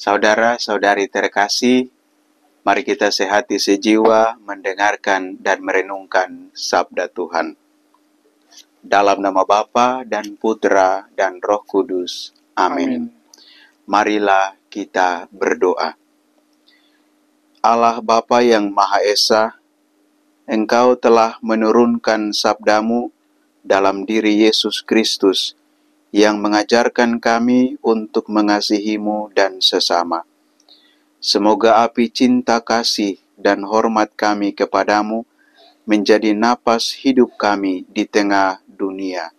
Saudara-saudari terkasih, mari kita sehati sejiwa mendengarkan dan merenungkan sabda Tuhan. Dalam nama Bapa dan Putra dan Roh Kudus. Amin. Marilah kita berdoa. Allah Bapa yang Maha Esa, Engkau telah menurunkan sabdamu dalam diri Yesus Kristus yang mengajarkan kami untuk mengasihi-Mu dan sesama. Semoga api cinta kasih dan hormat kami kepadamu menjadi napas hidup kami di tengah dunia.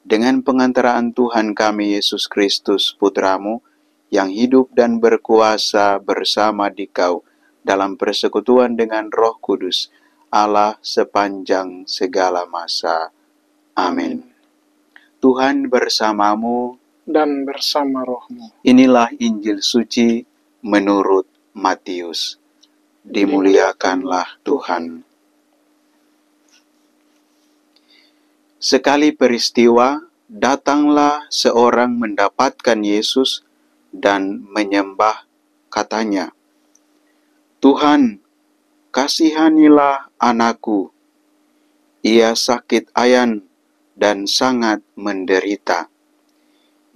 Dengan pengantaraan Tuhan kami Yesus Kristus Putra-Mu yang hidup dan berkuasa bersama Dikau dalam persekutuan dengan Roh Kudus, Allah sepanjang segala masa. Amin. Tuhan bersamamu dan bersama rohmu. Inilah Injil suci menurut Matius. Dimuliakanlah Tuhan. Sekali peristiwa, datanglah seorang mendapatkan Yesus dan menyembah, katanya, "Tuhan, kasihanilah anakku. Ia sakit ayan dan sangat menderita.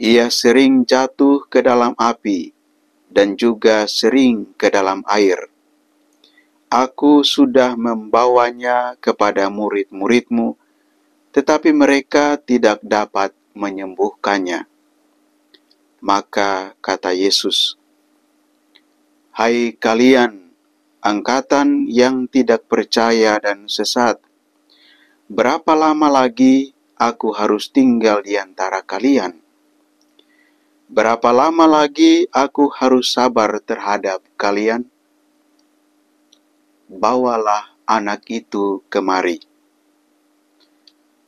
Ia sering jatuh ke dalam api dan juga sering ke dalam air. Aku sudah membawanya kepada murid-murid-Mu, tetapi mereka tidak dapat menyembuhkannya." Maka kata Yesus, "Hai kalian, angkatan yang tidak percaya dan sesat, berapa lama lagi aku harus tinggal di antara kalian? Berapa lama lagi aku harus sabar terhadap kalian? Bawalah anak itu kemari."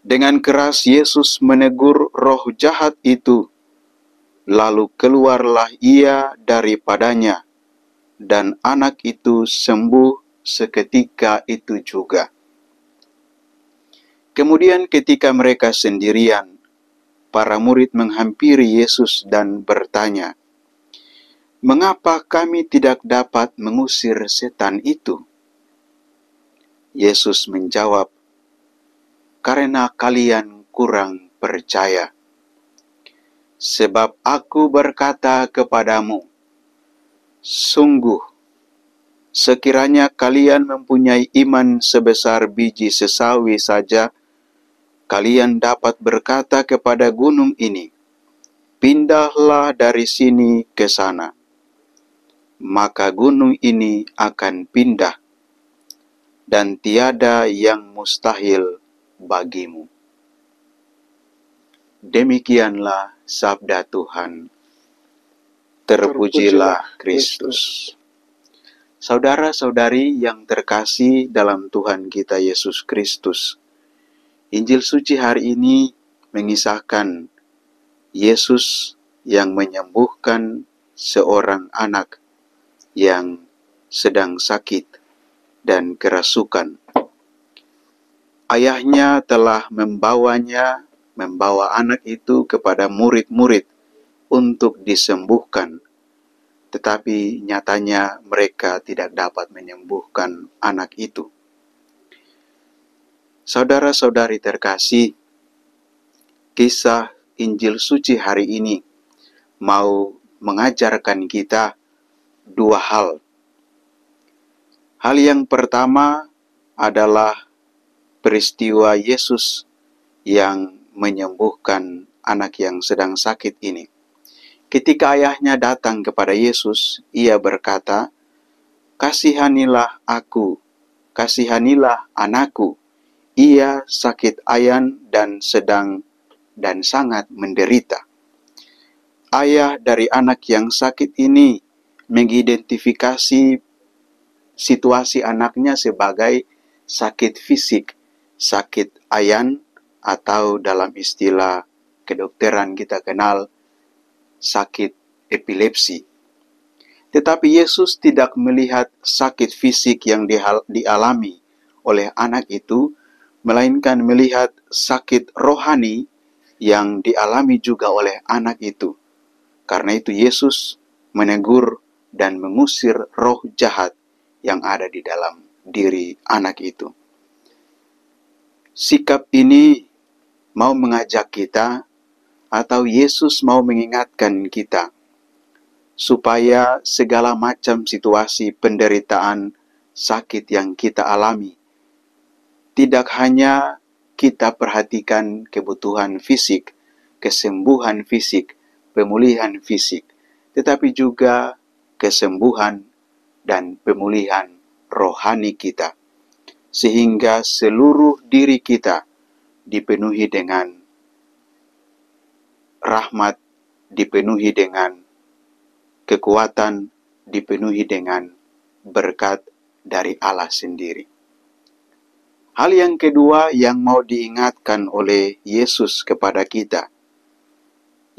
Dengan keras Yesus menegur roh jahat itu, lalu keluarlah ia daripadanya, dan anak itu sembuh seketika itu juga. Kemudian ketika mereka sendirian, para murid menghampiri Yesus dan bertanya, "Mengapa kami tidak dapat mengusir setan itu?" Yesus menjawab, "Karena kalian kurang percaya. Sebab aku berkata kepadamu, sungguh, sekiranya kalian mempunyai iman sebesar biji sesawi saja, kalian dapat berkata kepada gunung ini, 'Pindahlah dari sini ke sana,' maka gunung ini akan pindah, dan tiada yang mustahil bagimu." Demikianlah sabda Tuhan. Terpujilah Kristus. Saudara-saudari yang terkasih dalam Tuhan kita Yesus Kristus, Injil suci hari ini mengisahkan Yesus yang menyembuhkan seorang anak yang sedang sakit dan kerasukan. Ayahnya telah membawa anak itu kepada murid-murid untuk disembuhkan, tetapi nyatanya mereka tidak dapat menyembuhkan anak itu. Saudara-saudari terkasih, kisah Injil suci hari ini mau mengajarkan kita dua hal. Hal yang pertama adalah peristiwa Yesus yang menyembuhkan anak yang sedang sakit ini. Ketika ayahnya datang kepada Yesus, ia berkata, "Kasihanilah aku, kasihanilah anakku. Ia sakit ayan dan sangat menderita." Ayah dari anak yang sakit ini mengidentifikasi situasi anaknya sebagai sakit fisik, sakit ayan, atau dalam istilah kedokteran kita kenal sakit epilepsi. Tetapi Yesus tidak melihat sakit fisik yang dialami oleh anak itu, melainkan melihat sakit rohani yang dialami juga oleh anak itu. Karena itu Yesus menegur dan mengusir roh jahat yang ada di dalam diri anak itu. Sikap ini mau mengajak kita, atau Yesus mau mengingatkan kita, supaya segala macam situasi penderitaan, sakit yang kita alami, tidak hanya kita perhatikan kebutuhan fisik, kesembuhan fisik, pemulihan fisik, tetapi juga kesembuhan dan pemulihan rohani kita, sehingga seluruh diri kita dipenuhi dengan rahmat, dipenuhi dengan kekuatan, dipenuhi dengan berkat dari Allah sendiri. Hal yang kedua yang mau diingatkan oleh Yesus kepada kita,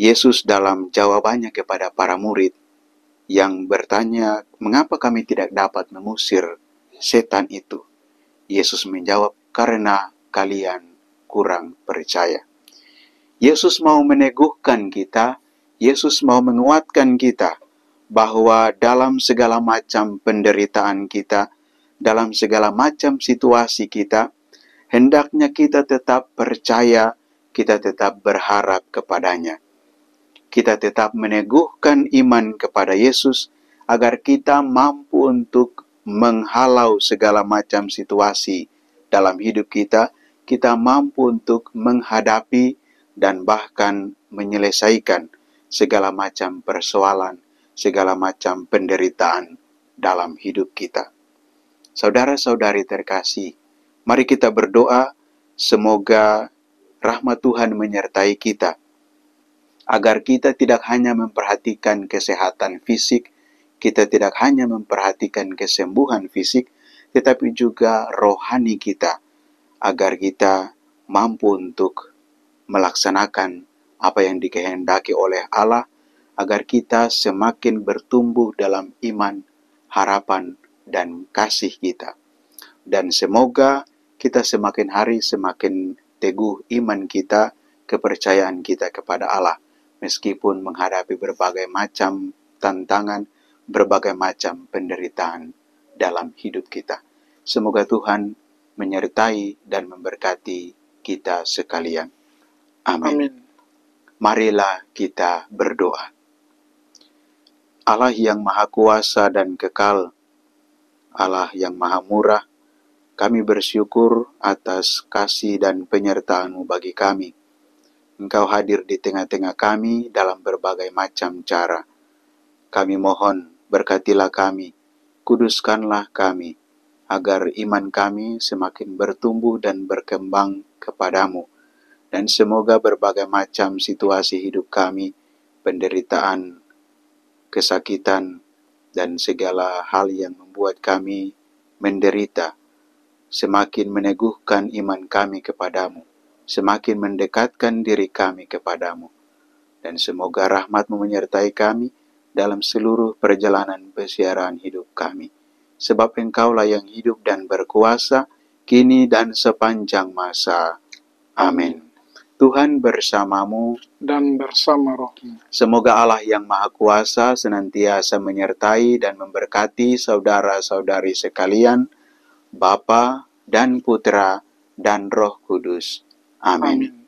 Yesus dalam jawabannya kepada para murid yang bertanya, mengapa kami tidak dapat mengusir setan itu? Yesus menjawab, karena kalian kurang percaya. Yesus mau meneguhkan kita, Yesus mau menguatkan kita, bahwa dalam segala macam penderitaan kita, dalam segala macam situasi kita, hendaknya kita tetap percaya, kita tetap berharap kepadanya. Kita tetap meneguhkan iman kepada Yesus, agar kita mampu untuk menghalau segala macam situasi dalam hidup kita, kita mampu untuk menghadapi dan bahkan menyelesaikan segala macam persoalan, segala macam penderitaan dalam hidup kita. Saudara-saudari terkasih, mari kita berdoa semoga rahmat Tuhan menyertai kita, agar kita tidak hanya memperhatikan kesehatan fisik, kita tidak hanya memperhatikan kesembuhan fisik, tetapi juga rohani kita, agar kita mampu untuk melaksanakan apa yang dikehendaki oleh Allah, agar kita semakin bertumbuh dalam iman, harapan, dan kasih kita. Dan semoga kita semakin hari semakin teguh iman kita, kepercayaan kita kepada Allah, meskipun menghadapi berbagai macam tantangan, berbagai macam penderitaan dalam hidup kita. Semoga Tuhan menyertai dan memberkati kita sekalian. Amin. Amin. Marilah kita berdoa. Allah yang Maha Kuasa dan Kekal, Allah yang Maha Murah, kami bersyukur atas kasih dan penyertaan-Mu bagi kami. Engkau hadir di tengah-tengah kami dalam berbagai macam cara. Kami mohon, berkatilah kami, kuduskanlah kami, agar iman kami semakin bertumbuh dan berkembang kepadamu. Dan semoga berbagai macam situasi hidup kami, penderitaan, kesakitan, dan segala hal yang membuat kami menderita, semakin meneguhkan iman kami kepadamu, semakin mendekatkan diri kami kepadamu. Dan semoga rahmat-Mu menyertai kami dalam seluruh perjalanan pesiaran hidup kami. Sebab Engkaulah yang hidup dan berkuasa, kini dan sepanjang masa. Amin. Tuhan bersamamu Dan bersama rohmu. Semoga Allah yang Maha Kuasa senantiasa menyertai dan memberkati saudara-saudari sekalian, Bapa dan Putra dan Roh Kudus. Amin. Amin.